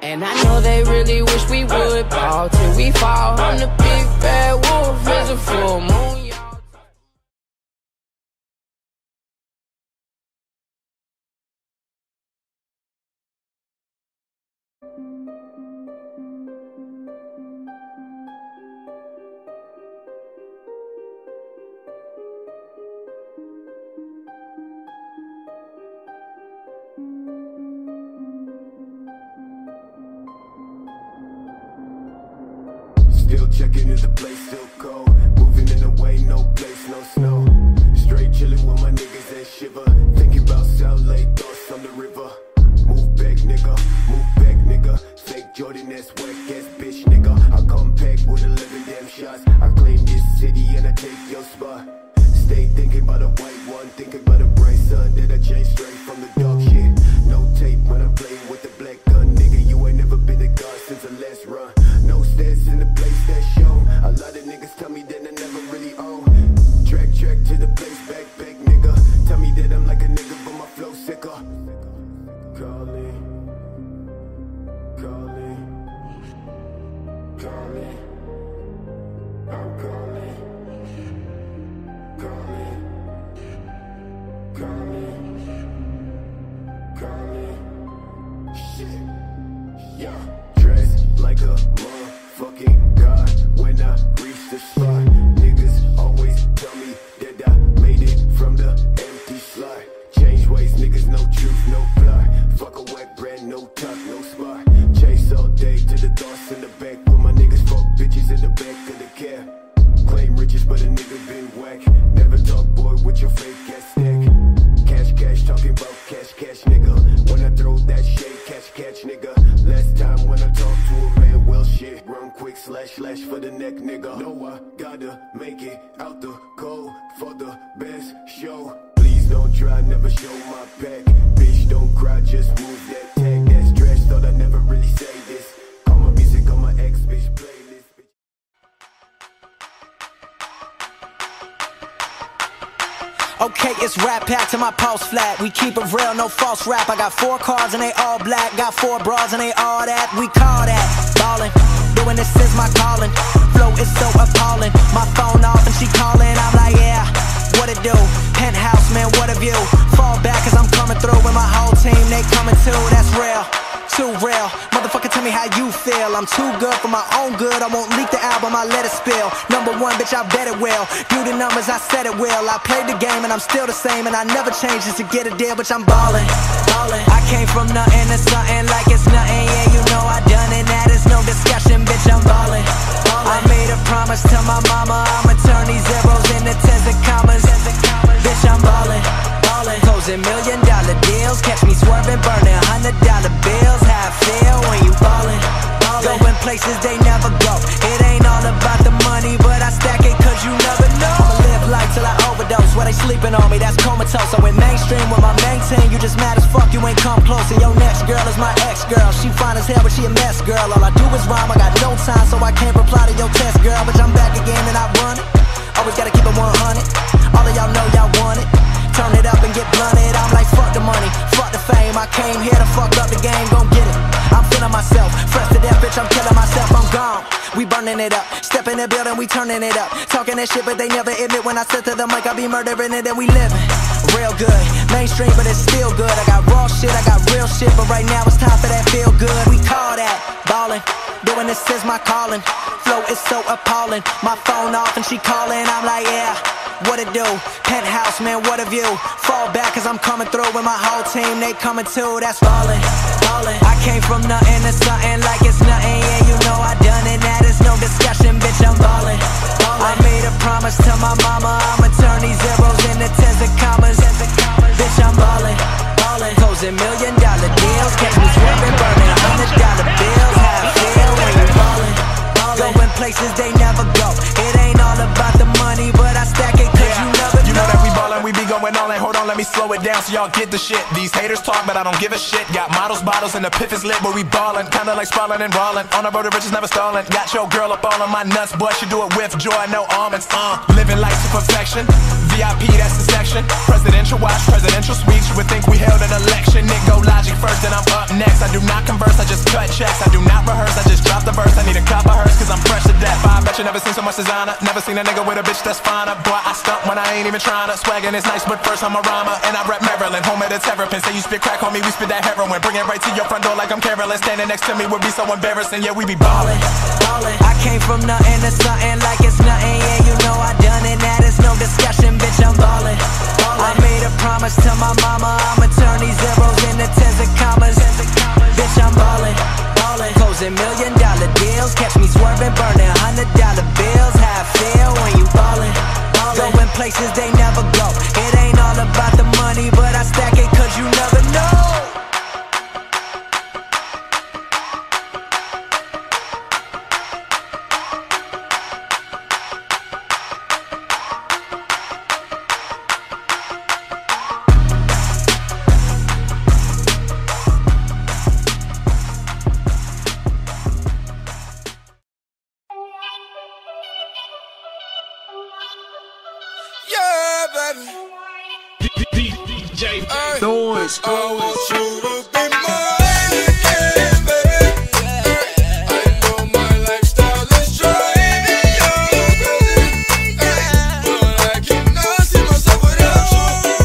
And I know they really wish we would ball till we fall. I'm the big bad wolf, it's a full moon. Still checking if the place still cold. Moving in a way, no place, no snow. Straight chilling with my niggas that shiver. Thinking about South Lake, thoughts on the river. Move back, nigga. Fake Jordan, that's whack ass bitch, nigga. I come back with 11 damn shots. I claim this city and I take your spot. Stay thinking about a white one, thinking about a bright sun that I changed straight from the dark shit. No tape when I'm playing with the black gun, nigga. You ain't never been a god since the last run. No stats in the place that's shown. A lot of niggas tell me that I never really own. Track to the place, back, nigga. Tell me that I'm like a nigga, but my flow sicker. Calling. I'm calling. Shit. Yeah. Dressed like a motherfucking god when I reach the spot. Niggas always tell me that I made it from the empty slot. Change ways, niggas, no truth, no plot. Fuck a wet brand, no top, no spot. Chase all day to the thoughts in the back. With my niggas fuck bitches in the back of the cab. Claim riches, but a nigga been whack. Never talk, boy, with your fake ass stack. Cash, talking about cash, nigga. When I throw that shade, catch, nigga. Last time when I talk to a man, well shit. Run quick, slash for the neck, nigga. Know I gotta make it out the cold for the best show. Please don't try, never show my back. Bitch, don't cry, just move that tag. That's trash, thought I never really say this. Call my music on my ex, bitch, playlist. Okay, it's rap pack to my pulse flat. We keep it real, no false rap. I got 4 cars and they all black. Got 4 bras and they all that. We call that ballin'. Doing this is my calling. Flow is so appalling. My phone off and she calling. I'm like, yeah, what it do? Penthouse, man, what a view. Fall back cause I'm coming through with my whole team. They coming too, that's real. Too real, motherfucker, tell me how you feel. I'm too good for my own good. I won't leak the album, I let it spill. #1, bitch, I bet it will. Do the numbers, I said it will. I played the game and I'm still the same. And I never change just to get a deal, bitch, I'm ballin'. I came from nothing to something like it's nothing. Yeah, you know I done it, that is no discussion, bitch, I'm ballin'. I made a promise to my mama, I'ma turn these zeros into tens and commas. Bitch, I'm ballin'. Closing $1 million deals, catch me swerving, burning $100 bills. How I feel when you ballin'. Going places they never go. It ain't all about the money, but I stack it cause you never know. I'ma live life till I overdose. Where they sleeping on me, that's comatose. I went mainstream with my main team. You just mad as fuck, you ain't come close. And your next girl is my ex-girl. She fine as hell, but she a mess, girl. All I do is rhyme, I got no time, so I can't reply to your test, girl. But I'm back again and I run it. Always gotta keep it 100. All of y'all know y'all want it. Turn it up and get blunted. I'm like, fuck the money, fuck the fame. I came here to fuck up the game, gon' get it. I'm feeling myself, fresh to death, bitch, I'm killing myself, I'm gone. We burning it up, step in the building, we turning it up. Talking that shit, but they never admit when I sit to the mic, I be murdering it and we living real good. Mainstream, but it's still good. I got raw shit, I got real shit, but right now it's time for that feel good. We call that ballin'. Doing this is my calling. Flow is so appalling. My phone off and she calling, I'm like, yeah. What it do? Penthouse, man, what a view. Fall back cause I'm coming through with my whole team. They coming too, that's ballin'. I came from nothing to something like it's nothing. Yeah, you know I done it, that is no discussion, bitch, I'm ballin'. I made a promise to my mama, I'ma turn these zeros into tens and commas. Bitch, I'm ballin'. Closing $1 million deals, catch me swerving, burning $100 bills. How I feel when you ballin'. Going places they never go. It ain't all about the money, but I stack it cause you never know. You know that we ballin', we be going all in. Hold on, let me slow it down so y'all get the shit. These haters talk, but I don't give a shit. Got models, bottles, and the piff is lit, but we ballin'. Kinda like sprawling and brawling. On the road to riches, never stalling. Got your girl up all on my nuts, boy, she do it with joy, no almonds. Living life to perfection. VIP, that's the section. Presidential watch, presidential suite. You would think we held an election. Nick go Logic first, then I'm up next. I do not converse, I just cut checks. I do not rehearse, I just drop the verse. I need a cop of hers, cause I'm fresh to death. I bet you never seen so much designer. Never seen a nigga with a bitch that's finer. Boy, I stunt when I ain't even tryna. Swaggin' is nice, but first I'm a rhymer. And I rep Maryland, home of the terrapin. Say you spit crack, homie, we spit that heroin. Bring it right to your front door like I'm Carolyn. Standing next to me would be so embarrassing. Yeah, we be ballin'. I came from nothing to something like it's nothing. Yeah, you know I done it, that is no discussion, bitch, I'm ballin'. I made a promise to my mama, I'ma turn these zeros into tens and commas. Bitch, I'm ballin'. Closing $1 million deals, catch me swerving, burning $100 bills. How I feel when you ballin'. Going places they never go. It ain't all about the money, but I stack it cause you never know. Yeah, baby. DJ Thorns. I want you to